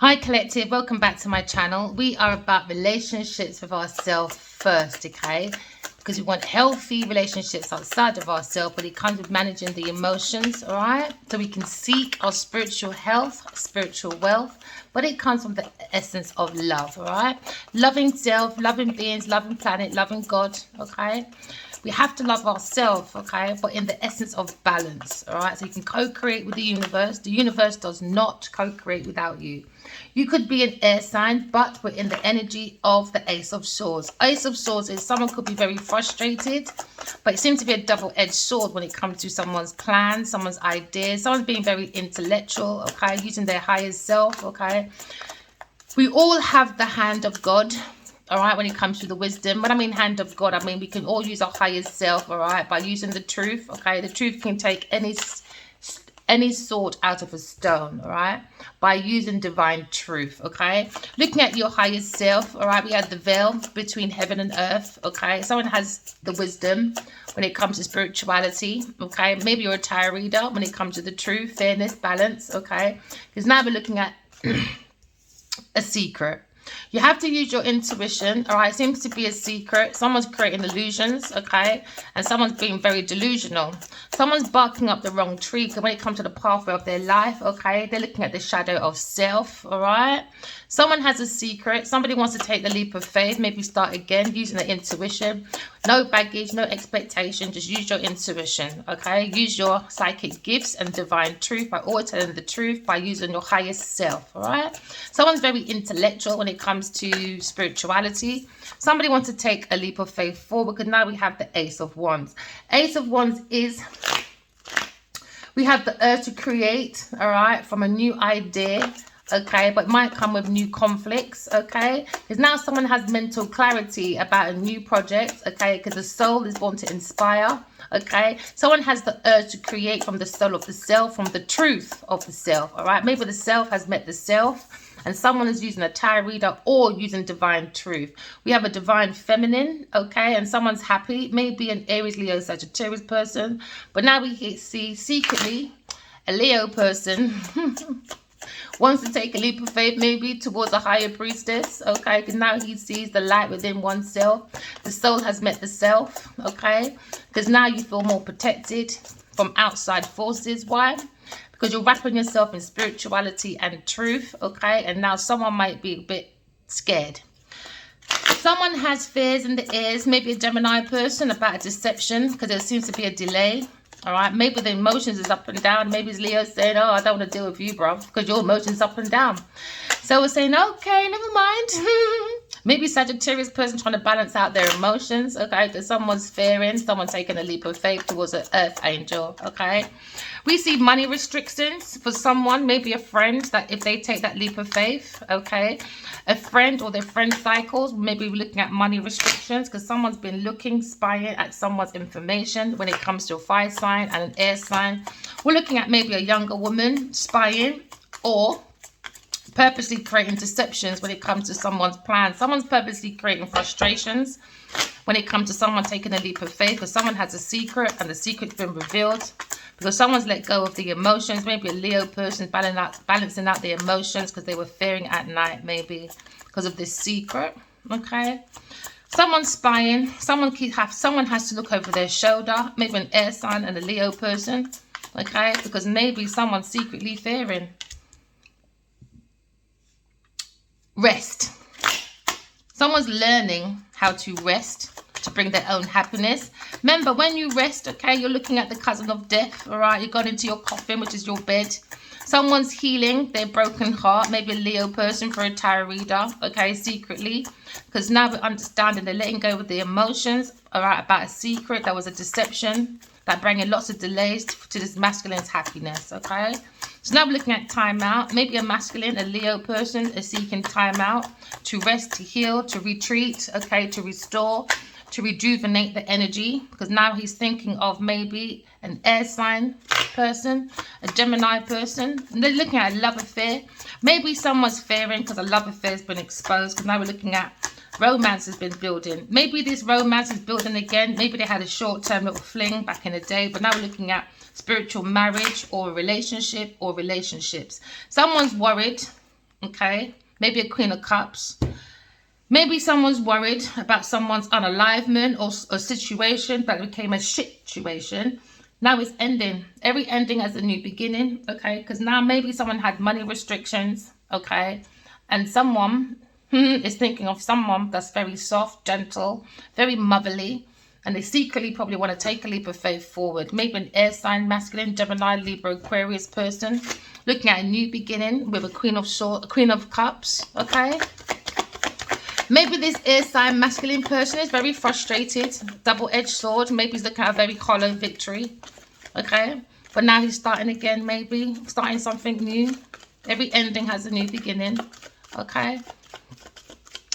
Hi collective, welcome back to my channel. We are about relationships with ourselves first, okay? Because we want healthy relationships outside of ourselves, but it comes with managing the emotions, all right? So we can seek our spiritual health, spiritual wealth, but it comes from the essence of love, all right? Loving self, loving beings, loving planet, loving God, okay? We have to love ourselves, okay, but in the essence of balance, all right? So you can co-create with the universe. The universe does not co-create without you. You could be an air sign, but we're in the energy of the Ace of Swords. Ace of Swords is someone could be very frustrated, but it seems to be a double-edged sword when it comes to someone's plans, someone's ideas, someone's being very intellectual, okay, using their higher self, okay? We all have the hand of God. All right, when it comes to the wisdom. When I mean hand of God, I mean we can all use our highest self, all right, by using the truth, okay? The truth can take any sword out of a stone, all right, by using divine truth, okay? Looking at your highest self, all right, we have the veil between heaven and earth, okay? Someone has the wisdom when it comes to spirituality, okay? Maybe you're a tarot reader when it comes to the truth, fairness, balance, okay? Because now we're looking at a secret. You have to use your intuition, all right? It seems to be a secret. Someone's creating illusions, okay? And someone's being very delusional. Someone's barking up the wrong tree when it comes to the pathway of their life, okay? They're looking at the shadow of self, all right? Someone has a secret. Somebody wants to take the leap of faith, maybe start again using the intuition. No baggage, no expectation. Just use your intuition, okay? Use your psychic gifts and divine truth by always telling the truth by using your highest self, all right? Someone's very intellectual when it comes to spirituality. Somebody wants to take a leap of faith forward because now we have the Ace of Wands. Ace of Wands is, we have the urge to create, all right, from a new idea, okay, but it might come with new conflicts, okay, because now someone has mental clarity about a new project, okay, because the soul is born to inspire, okay. Someone has the urge to create from the soul of the self, from the truth of the self, all right. Maybe the self has met the self and someone is using a tarot reader or using divine truth. We have a divine feminine, okay, and someone's happy, maybe an Aries, Leo, Sagittarius person, but now we see secretly a Leo person wants to take a leap of faith maybe towards a higher priestess, okay, because now he sees the light within oneself. The soul has met the self, okay, because now you feel more protected from outside forces. Why? Because you're wrapping yourself in spirituality and truth, okay, and now someone might be a bit scared. Someone has fears in the ears, maybe a Gemini person, about a deception because there seems to be a delay. All right, maybe the emotions is up and down. Maybe it's Leo saying, oh, I don't want to deal with you, bro, because your emotions up and down. So we're saying, okay, never mind. Maybe Sagittarius person trying to balance out their emotions, okay, because someone's fearing, someone taking a leap of faith towards an earth angel, okay. We see money restrictions for someone, maybe a friend, that if they take that leap of faith, okay, a friend or their friend cycles, maybe we're looking at money restrictions because someone's been looking, spying at someone's information when it comes to a fire sign and an air sign. We're looking at maybe a younger woman spying or purposely creating deceptions when it comes to someone's plans. Someone's purposely creating frustrations when it comes to someone taking a leap of faith because someone has a secret and the secret's been revealed because someone's let go of the emotions. Maybe a Leo person balancing out the emotions because they were fearing at night, maybe because of this secret, okay. Someone's spying. Someone has to look over their shoulder, maybe an air sign and a Leo person, okay, because maybe someone's secretly fearing. Rest. Someone's learning how to rest to bring their own happiness. Remember, when you rest, okay, you're looking at the cousin of death, all right? You got into your coffin, which is your bed. Someone's healing their broken heart, maybe a Leo person for a tarot reader, okay, secretly, because now we're understanding they're letting go of the emotions, all right, about a secret that was a deception that bringing lots of delays to this masculine's happiness, okay. So now we're looking at time out. Maybe a masculine, a Leo person is seeking time out to rest, to heal, to retreat, okay, to restore, to rejuvenate the energy, because now he's thinking of maybe an air sign person, a Gemini person. And they're looking at a love affair. Maybe someone's fearing because a love affair has been exposed, because now we're looking at romance has been building. Maybe this romance is building again. Maybe they had a short-term little fling back in the day, but now we're looking at spiritual marriage or a relationship or relationships. Someone's worried, Okay, maybe a Queen of Cups. Maybe someone's worried about someone's unalivement or a situation that became a shit situation. Now it's ending. Every ending has a new beginning, okay? Because now maybe someone had money restrictions, okay? And someone is thinking of someone that's very soft, gentle, very motherly, and they secretly probably want to take a leap of faith forward. Maybe an air sign, masculine, Gemini, Libra, Aquarius person, looking at a new beginning with a Queen of Cups, okay? Maybe this air sign masculine person is very frustrated, double-edged sword. Maybe he's looking at a very hollow victory, okay? But now he's starting again, maybe starting something new. Every ending has a new beginning, okay?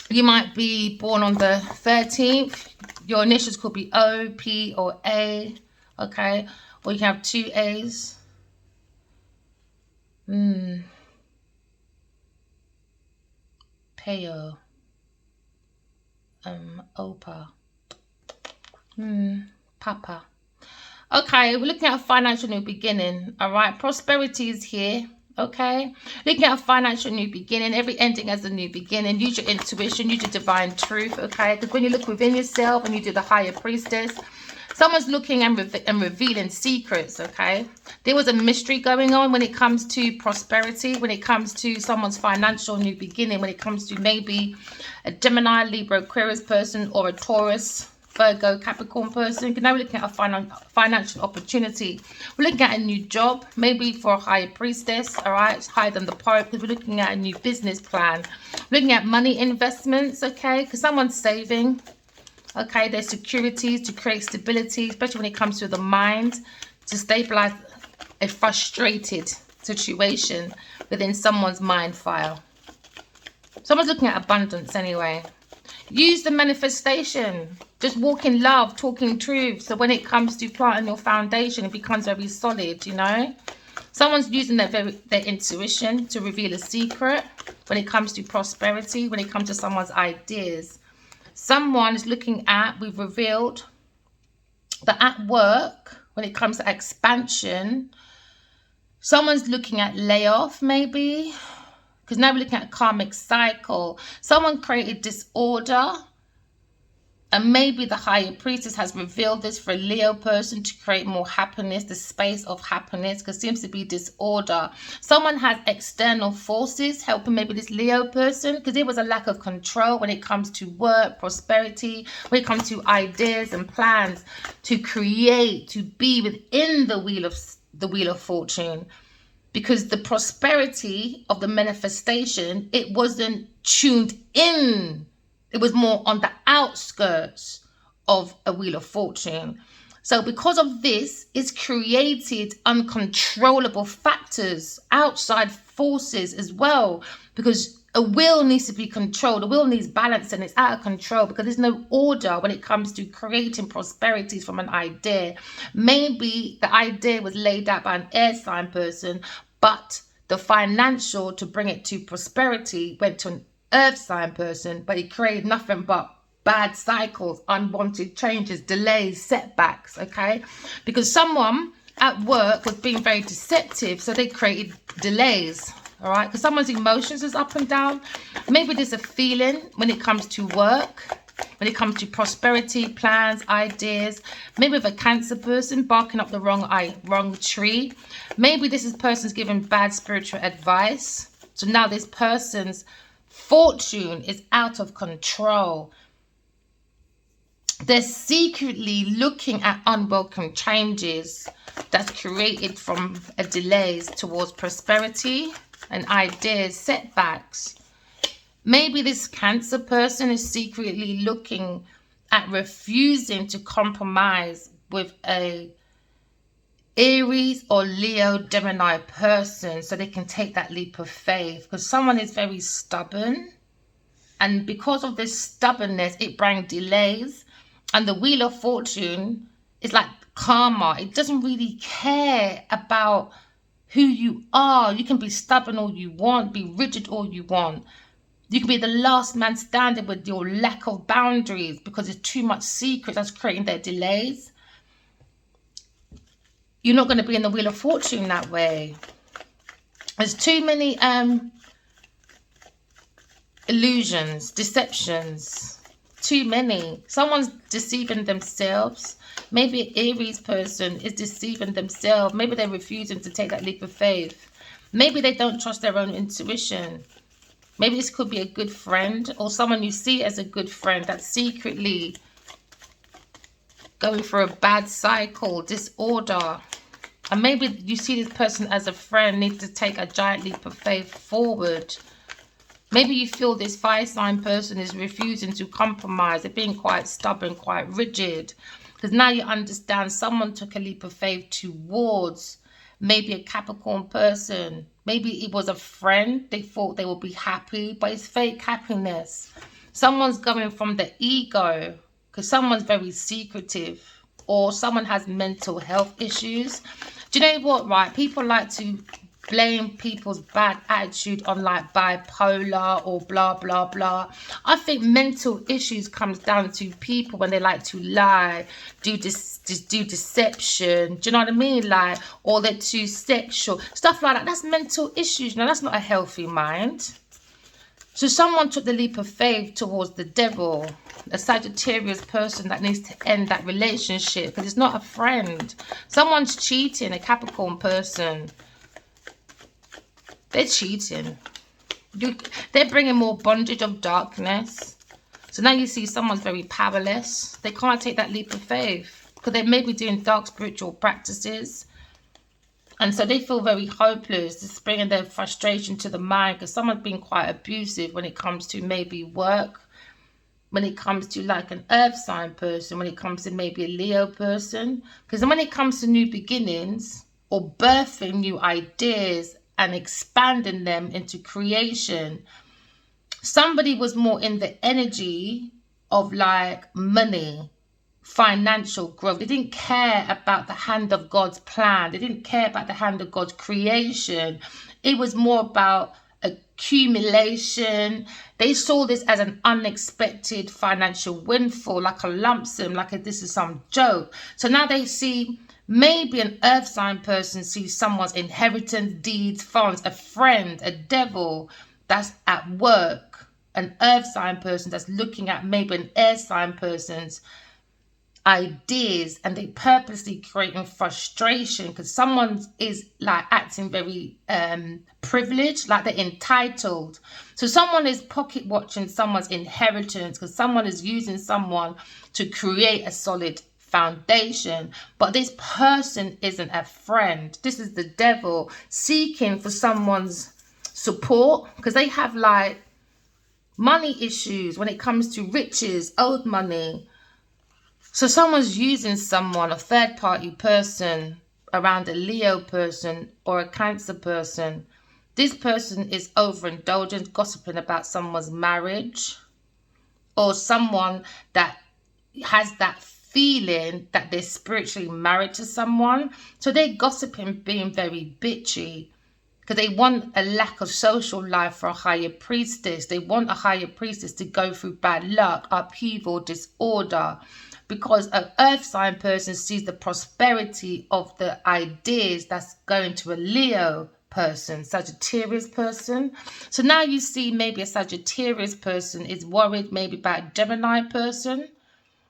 You might be born on the 13th. Your initials could be O, P, or A, okay? Or you have 2 A's. Peo. Opa. Papa. Okay, we're looking at a financial new beginning. All right, prosperity is here. Okay, looking at a financial new beginning. Every ending has a new beginning. Use your intuition, use your divine truth. Okay, because when you look within yourself and you do the higher priestess, someone's looking and revealing secrets. Okay, there was a mystery going on when it comes to prosperity, when it comes to someone's financial new beginning, when it comes to maybe a Gemini, Libra, Aquarius person, or a Taurus, Virgo, Capricorn person. Now we're looking at a financial opportunity. We're looking at a new job, maybe for a higher priestess, all right, higher than the Pope, because we're looking at a new business plan. We're looking at money investments, okay, because someone's saving, okay, their securities to create stability, especially when it comes to the mind, to stabilize a frustrated situation within someone's mind file. Someone's looking at abundance anyway. Use the manifestation. Just walk in love, talking truth. So when it comes to planting your foundation, it becomes very solid, you know. Someone's using their intuition to reveal a secret when it comes to prosperity, when it comes to someone's ideas. Someone is looking at, we've revealed that at work, when it comes to expansion, someone's looking at layoff maybe. Because now we're looking at a karmic cycle. Someone created disorder. And maybe the higher priestess has revealed this for a Leo person to create more happiness, the space of happiness, because seems to be disorder. Someone has external forces helping maybe this Leo person, because there was a lack of control when it comes to work, prosperity, when it comes to ideas and plans to create, to be within the wheel of fortune. Because the prosperity of the manifestation, it wasn't tuned in. It was more on the outskirts of a wheel of fortune. So because of this, it's created uncontrollable factors, outside forces as well. Because a will needs to be controlled. A will needs balance, and it's out of control because there's no order when it comes to creating prosperities from an idea. Maybe the idea was laid out by an air sign person, but the financial to bring it to prosperity went to an earth sign person, but it created nothing but bad cycles, unwanted changes, delays, setbacks, okay? Because someone at work was being very deceptive, so they created delays. All right, because someone's emotions is up and down. Maybe there's a feeling when it comes to work, when it comes to prosperity, plans, ideas. Maybe with a Cancer person barking up the wrong tree. Maybe this person's giving bad spiritual advice. So now this person's fortune is out of control. They're secretly looking at unwelcome changes that's created from a delays towards prosperity and ideas, setbacks. Maybe this Cancer person is secretly looking at refusing to compromise with a Aries or Leo Gemini person so they can take that leap of faith, because someone is very stubborn, and because of this stubbornness it brings delays. And the Wheel of Fortune is like karma. It doesn't really care about who you are. You can be stubborn all you want, be rigid all you want. You can be the last man standing with your lack of boundaries because there's too much secret that's creating their delays. You're not going to be in the Wheel of Fortune that way. There's too many illusions, deceptions, too many. Someone's deceiving themselves. Maybe an Aries person is deceiving themselves. Maybe they're refusing to take that leap of faith. Maybe they don't trust their own intuition. Maybe this could be a good friend or someone you see as a good friend that's secretly going through a bad cycle, disorder. And maybe you see this person as a friend needs to take a giant leap of faith forward. Maybe you feel this fire sign person is refusing to compromise. They're being quite stubborn, quite rigid. Because now you understand someone took a leap of faith towards maybe a Capricorn person. Maybe it was a friend. They thought they would be happy, but it's fake happiness. Someone's going from the ego because someone's very secretive, or someone has mental health issues. Do you know what, right? People like to blame people's bad attitude on like bipolar or blah blah blah. I think mental issues comes down to people when they like to lie, do deception. Do you know what I mean? Like, or they're too sexual, stuff like that. That's mental issues. No, that's not a healthy mind. So someone took the leap of faith towards the devil, a Sagittarius person that needs to end that relationship because it's not a friend. Someone's cheating, a Capricorn person. They're cheating. They're bringing more bondage of darkness. So now you see someone's very powerless. They can't take that leap of faith because they may be doing dark spiritual practices. And so they feel very hopeless. It's bringing their frustration to the mind because someone's been quite abusive when it comes to maybe work, when it comes to like an earth sign person, when it comes to maybe a Leo person. Because when it comes to new beginnings or birthing new ideas and expanding them into creation, somebody was more in the energy of like money, financial growth. They didn't care about the hand of God's plan. They didn't care about the hand of God's creation. It was more about accumulation. They saw this as an unexpected financial windfall, like a lump sum, like this is some joke. So now they see maybe an earth sign person sees someone's inheritance, deeds, funds, a friend, a devil that's at work, an earth sign person that's looking at maybe an air sign person's ideas, and they purposely creating frustration because someone is like acting very privileged, like they're entitled. So someone is pocket watching someone's inheritance because someone is using someone to create a solid foundation, but this person isn't a friend. This is the devil seeking for someone's support because they have like money issues when it comes to riches, owed money. So someone's using someone, a third party person, around a Leo person or a Cancer person. This person is overindulgent, gossiping about someone's marriage, or someone that has that feeling that they're spiritually married to someone. So they're gossiping, being very bitchy because they want a lack of social life for a higher priestess. They want a higher priestess to go through bad luck, upheaval, disorder, because an earth sign person sees the prosperity of the ideas that's going to a Leo person, Sagittarius person. So now you see maybe a Sagittarius person is worried maybe about a Gemini person.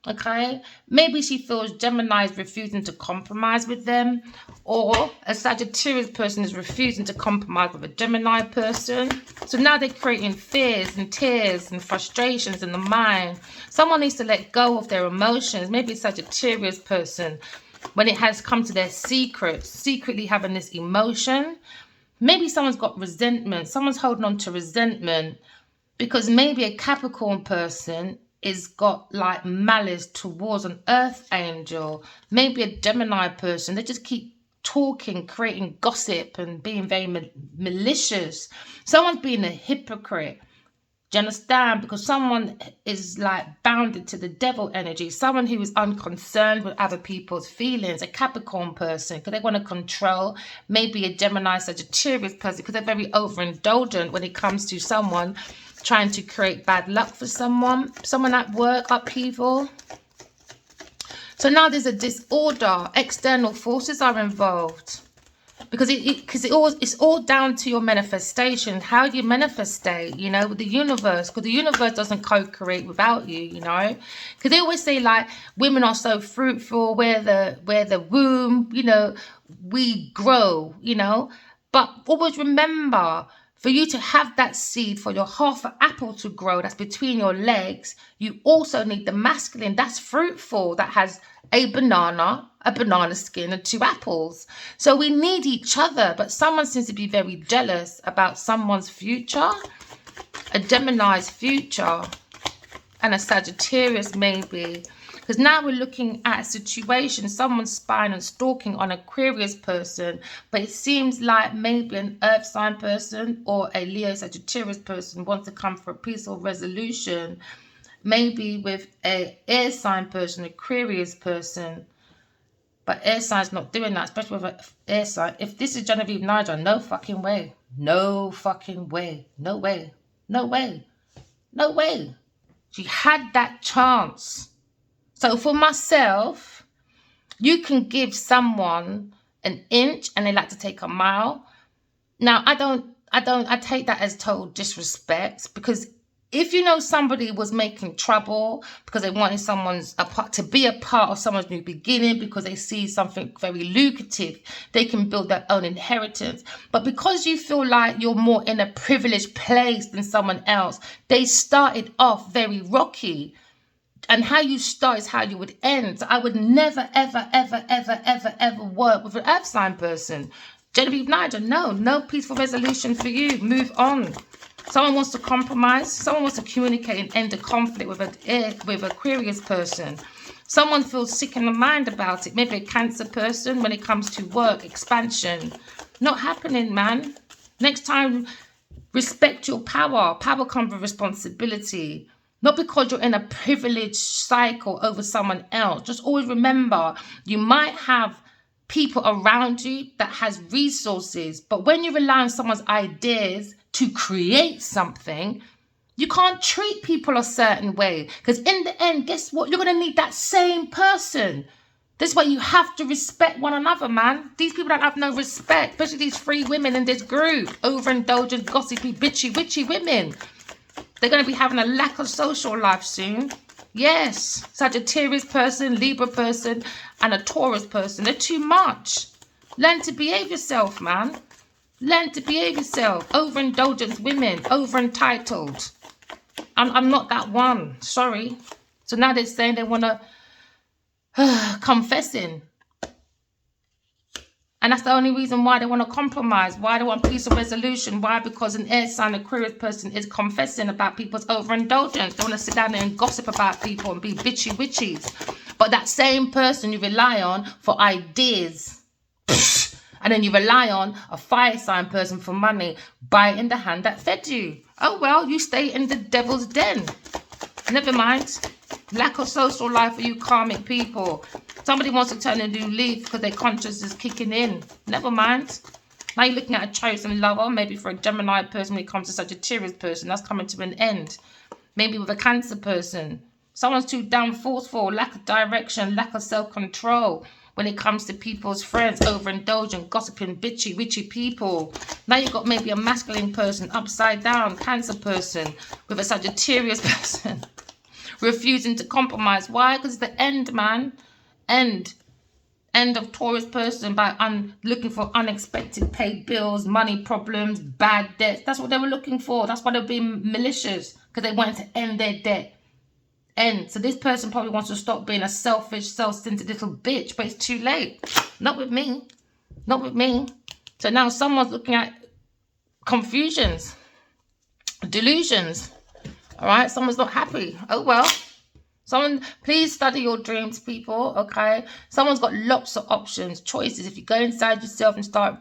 Okay, maybe she feels Gemini is refusing to compromise with them, or a Sagittarius person is refusing to compromise with a Gemini person. So now they're creating fears and tears and frustrations in the mind. Someone needs to let go of their emotions. Maybe a Sagittarius person, when it has come to their secretly having this emotion. Maybe someone's got resentment. Someone's holding on to resentment because maybe a Capricorn person is got like malice towards an earth angel. Maybe a Gemini person, they just keep talking, creating gossip and being very malicious. Someone's being a hypocrite. Do you understand? Because someone is like bounded to the devil energy. Someone who is unconcerned with other people's feelings. A Capricorn person, because they want to control. Maybe a Gemini, Sagittarius person, because they're very overindulgent when it comes to someone trying to create bad luck for someone at work, upheaval. So now there's a disorder. External forces are involved. Because it's all down to your manifestation. How do you manifestate, you know, with the universe? Because the universe doesn't co-create without you, you know. Because they always say, like, women are so fruitful, where the womb, you know, we grow, you know. But always remember, for you to have that seed, for your half an apple to grow, that's between your legs, you also need the masculine, that's fruitful, that has a banana skin, and 2 apples. So we need each other, but someone seems to be very jealous about someone's future, a Gemini's future, and a Sagittarius maybe. Because now we're looking at a situation, someone's spying and stalking on Aquarius person, but it seems like maybe an Earth sign person or a Leo Sagittarius person wants to come for a peaceful resolution, maybe with a air sign person, Aquarius person. But air sign's not doing that, especially with an air sign. If this is Genevieve Nigel, no fucking way. No fucking way. No way. No way. No way. She had that chance. So for myself, you can give someone an inch and they like to take a mile. Now, I take that as total disrespect, because if you know somebody was making trouble because they wanted to be a part of someone's new beginning, because they see something very lucrative, they can build their own inheritance. But because you feel like you're more in a privileged place than someone else, they started off very rocky. And how you start is how you would end. So I would never, ever, ever, ever, ever, ever work with an earth sign person. Genevieve Nigel, no peaceful resolution for you. Move on. Someone wants to compromise. Someone wants to communicate and end a conflict with an Aquarius person. Someone feels sick in the mind about it. Maybe a Cancer person when it comes to work, expansion. Not happening, man. Next time, respect your power. Power comes with responsibility. Not because you're in a privileged cycle over someone else. Just always remember, you might have people around you that has resources, but when you rely on someone's ideas to create something, you can't treat people a certain way, because in the end, guess what? You're going to need that same person. That's why you have to respect one another, man. These people don't have no respect, especially these 3 women in this group. Overindulgent, gossipy, bitchy, witchy women. They're going to be having a lack of social life soon. Yes, Sagittarius person, Libra person, and a Taurus person. They're too much. Learn to behave yourself, man. Learn to behave yourself. Overindulgent women, over-entitled. I'm not that one. Sorry. So now they're saying they want to confessing. And that's the only reason why they want to compromise. Why they want peace of resolution. Why? Because an air sign Aquarius person is confessing about people's overindulgence. They want to sit down there and gossip about people and be bitchy witchies. But that same person you rely on for ideas. And then you rely on a fire sign person for money. Biting the hand that fed you. Oh, well, you stay in the devil's den. Never mind. Lack of social life for you karmic people. Somebody wants to turn a new leaf because their conscience is kicking in. Never mind. Now you're looking at a chosen lover, maybe for a Gemini person when it comes to Sagittarius person. That's coming to an end. Maybe with a Cancer person. Someone's too damn forceful, lack of direction, lack of self-control when it comes to people's friends, overindulgent, gossiping, bitchy, witchy people. Now you've got maybe a masculine person, upside down, Cancer person with a Sagittarius person. Refusing to compromise. Why? Because it's the end, man. End of Taurus person by looking for unexpected paid bills, money problems, bad debts. That's what they were looking for. That's why they were being malicious, because they wanted to end their debt. End. So this person probably wants to stop being a selfish, self-centered little bitch, but it's too late. Not with me. Not with me. So now someone's looking at confusions, delusions. All right, someone's not happy. Oh, well. Someone, please study your dreams, people, okay? Someone's got lots of options, choices. If you go inside yourself and start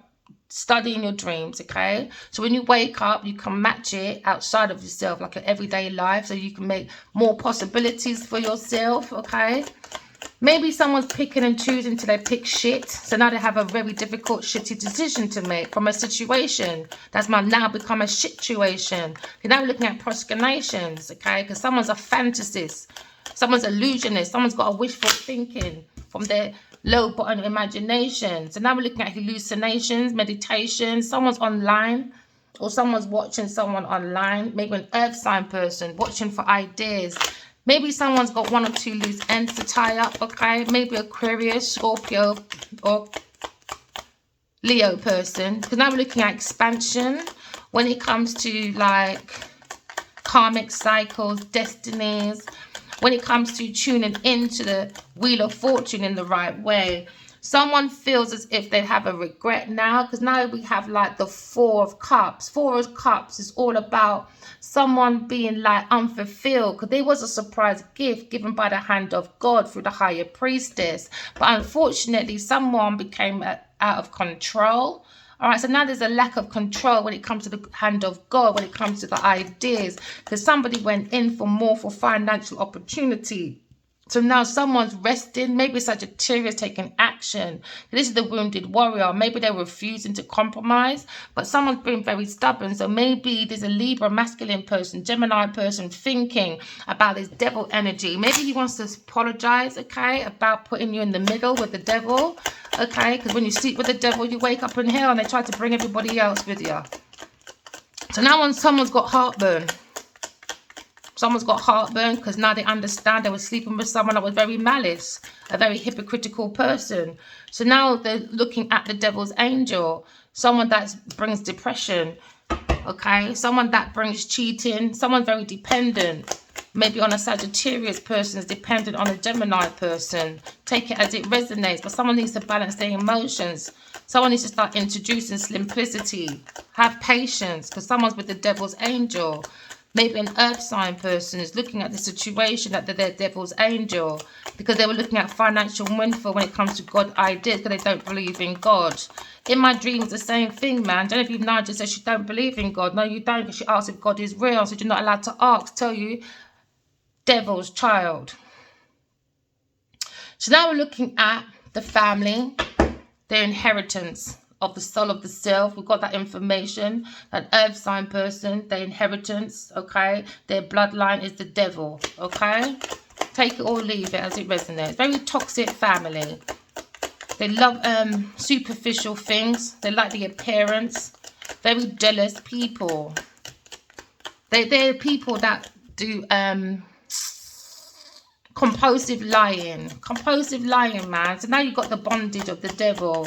studying your dreams, okay? So when you wake up, you can match it outside of yourself, like an everyday life, so you can make more possibilities for yourself, okay? Maybe someone's picking and choosing till they pick shit. So now they have a very difficult, shitty decision to make from a situation that's now become a situation. You're now looking at proskynations, okay? Because someone's a fantasist. Someone's illusionist. Someone's got a wishful thinking. from their low bottom imagination. So now we're looking at hallucinations, meditation. Someone's online, or someone's watching someone online. Maybe an earth sign person watching for ideas. Maybe someone's got 1 or 2 loose ends to tie up, okay? Maybe Aquarius, Scorpio, or Leo person. Because now we're looking at expansion when it comes to like karmic cycles, destinies, when it comes to tuning into the Wheel of Fortune in the right way. Someone feels as if they have a regret now, because now we have like the 4 of Cups. 4 of Cups is all about someone being like unfulfilled, because there was a surprise gift given by the hand of God through the higher priestess. But unfortunately, someone became out of control. All right, so now there's a lack of control when it comes to the hand of God, when it comes to the ideas, because somebody went in for more for financial opportunity. So now someone's resting. Maybe Sagittarius taking action. This is the wounded warrior. Maybe they're refusing to compromise, but someone's being very stubborn. So maybe there's a Libra masculine person, Gemini person thinking about this devil energy. Maybe he wants to apologize, okay, about putting you in the middle with the devil, okay? Because when you sleep with the devil, you wake up in hell, and they try to bring everybody else with you. So now when someone's got heartburn, someone's got heartburn because now they understand they were sleeping with someone that was very malice, a very hypocritical person. So now they're looking at the devil's angel, someone that brings depression, okay? Someone that brings cheating, someone very dependent. Maybe on a Sagittarius person is dependent on a Gemini person. Take it as it resonates, but someone needs to balance their emotions. Someone needs to start introducing simplicity. Have patience, because someone's with the devil's angel. Maybe an earth sign person is looking at the situation that they're their devil's angel, because they were looking at financial windfall when it comes to God ideas, because they don't believe in God. In my dreams, the same thing, man. Genevieve Nigel says she don't believe in God. No, you don't, because she asked if God is real. So you're not allowed to ask. Tell you, devil's child. So now we're looking at the family, their inheritance of the soul of the self. We've got that information. That earth sign person, their inheritance, okay? Their bloodline is the devil, okay? Take it or leave it as it resonates. Very toxic family. They love superficial things. They like the appearance. Very jealous people. They're people that do compulsive lying. Compulsive lying, man. So now you've got the bondage of the devil.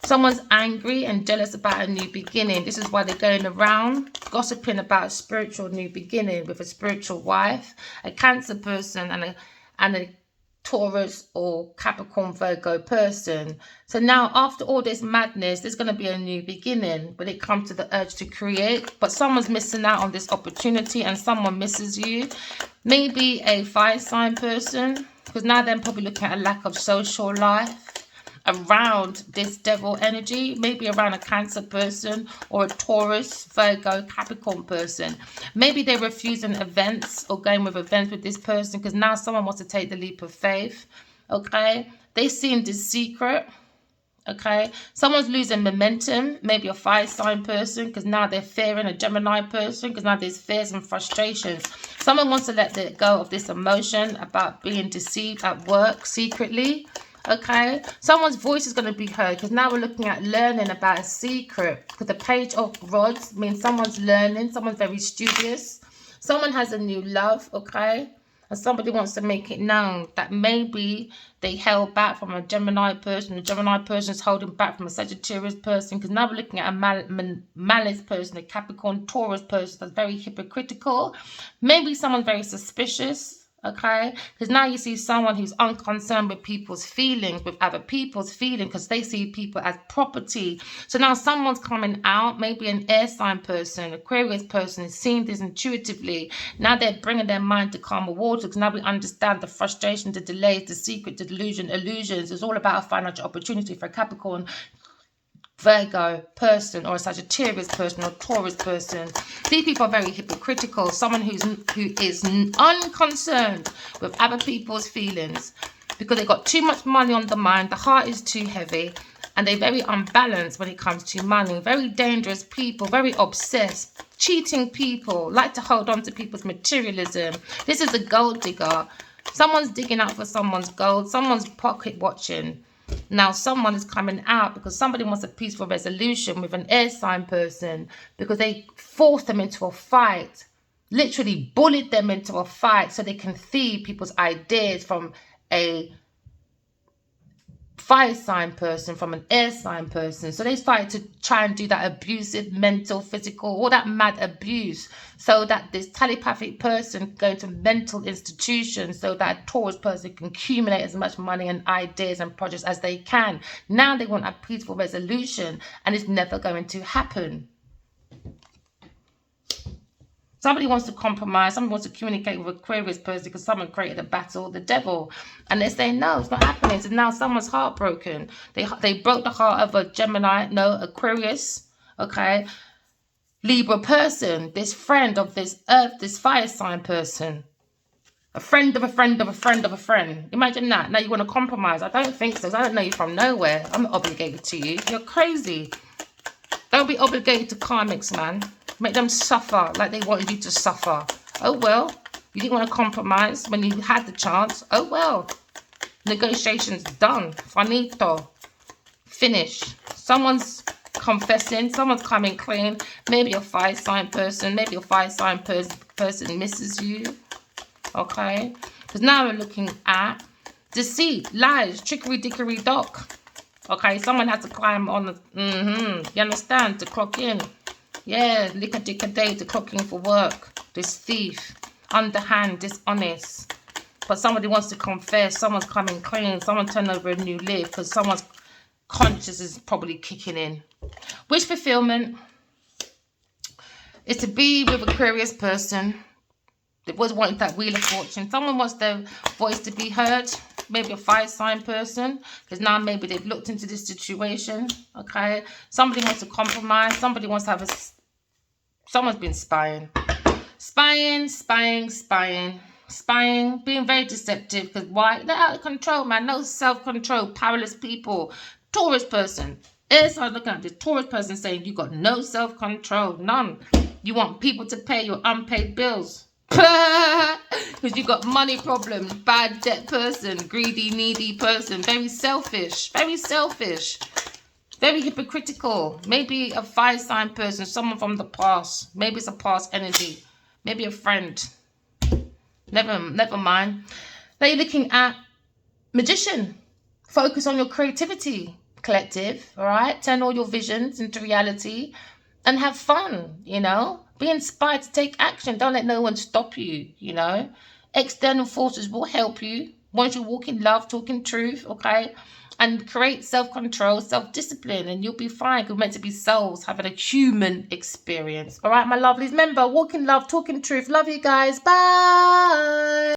Someone's angry and jealous about a new beginning. This is why they're going around gossiping about a spiritual new beginning with a spiritual wife, a Cancer person, and a Taurus or Capricorn Virgo person. So now after all this madness, there's going to be a new beginning when it comes to the urge to create. But someone's missing out on this opportunity, and someone misses you. Maybe a fire sign person, because now they're probably looking at a lack of social life around this devil energy. Maybe around a Cancer person or a Taurus, Virgo, Capricorn person. Maybe they're refusing events or going with events with this person, because now someone wants to take the leap of faith, okay? They seem this secret, okay? Someone's losing momentum. Maybe a fire sign person, because now they're fearing a Gemini person, because now there's fears and frustrations. Someone wants to let go of this emotion about being deceived at work secretly, okay? Someone's voice is going to be heard, because now we're looking at learning about a secret, because the Page of Rods means someone's learning, someone's very studious, someone has a new love, okay? And somebody wants to make it known that maybe they held back from a Gemini person. The Gemini person is holding back from a Sagittarius person, because now we're looking at a malice person, a Capricorn Taurus person that's very hypocritical. Maybe someone's very suspicious, okay? Because now you see someone who's unconcerned with people's feelings, with other people's feelings, because they see people as property. So now someone's coming out, maybe an air sign person, Aquarius person is seeing this intuitively. Now they're bringing their mind to calmer water, because now we understand the frustration, the delays, the secret, the delusion, illusions. It's all about a financial opportunity for a Capricorn, Virgo person, or a Sagittarius person, or a Taurus person. These people are very hypocritical. Someone who is unconcerned with other people's feelings, because they've got too much money on the mind. The heart is too heavy, and they're very unbalanced when it comes to money. Very dangerous people, very obsessed, cheating people, like to hold on to people's materialism. This is a gold digger. Someone's digging out for someone's gold. Someone's pocket watching. Now someone is coming out because somebody wants a peaceful resolution with an air sign person because they forced them into a fight, literally bullied them into a fight so they can feed people's ideas from a fire sign person, from an air sign person. So they started to try and do that abusive, mental, physical, all that mad abuse, so that this telepathic person go into mental institutions so that a Taurus person can accumulate as much money and ideas and projects as they can. Now they want a peaceful resolution, and it's never going to happen. Somebody wants to compromise. Somebody wants to communicate with Aquarius person because someone created a battle, the devil. And they say, no, it's not happening. So now someone's heartbroken. They broke the heart of a Gemini, no, Aquarius, okay? Libra person, this friend of this earth, this fire sign person. A friend of a friend of a friend of a friend. Imagine that. Now you want to compromise. I don't think so. I don't know you from nowhere. I'm not obligated to you. You're crazy. Don't be obligated to karmics, man. Make them suffer like they wanted you to suffer. Oh, well. You didn't want to compromise when you had the chance. Oh, well. Negotiations done. Finito. Finish. Someone's confessing. Someone's coming clean. Maybe a fire sign person. Maybe a fire sign person misses you. Okay? Because now we're looking at deceit, lies, trickery, dickery, dock. Okay? Someone has to climb on the... You understand? To clock in. Yeah, lick a dick a day to clock in for work. This thief, underhand, dishonest. But somebody wants to confess. Someone's coming clean. Someone turn over a new leaf because someone's conscience is probably kicking in. Wish fulfillment is to be with a curious person. They always wanted that wheel of fortune. Someone wants their voice to be heard. Maybe a fire sign person, because now maybe they've looked into this situation. Okay, somebody wants to compromise. Somebody wants to have a... Someone's been spying, being very deceptive. Because why? They're out of control, man. No self-control, powerless people. Taurus person. It's like looking at the Taurus person saying you got no self-control, none. You want people to pay your unpaid bills. Because you got money problems, bad debt person, greedy, needy person, very selfish, very hypocritical. Maybe a fire sign person, someone from the past. Maybe it's a past energy. Maybe a friend. Never mind. Now you're looking at magician. Focus on your creativity, collective, all right? Turn all your visions into reality and have fun, you know? Be inspired to take action. Don't let no one stop you, you know. External forces will help you once you walk in love, talk in truth, okay? And create self-control, self-discipline, and you'll be fine. Because we're meant to be souls having a human experience. All right, my lovelies. Remember, walk in love, talk in truth. Love you guys. Bye.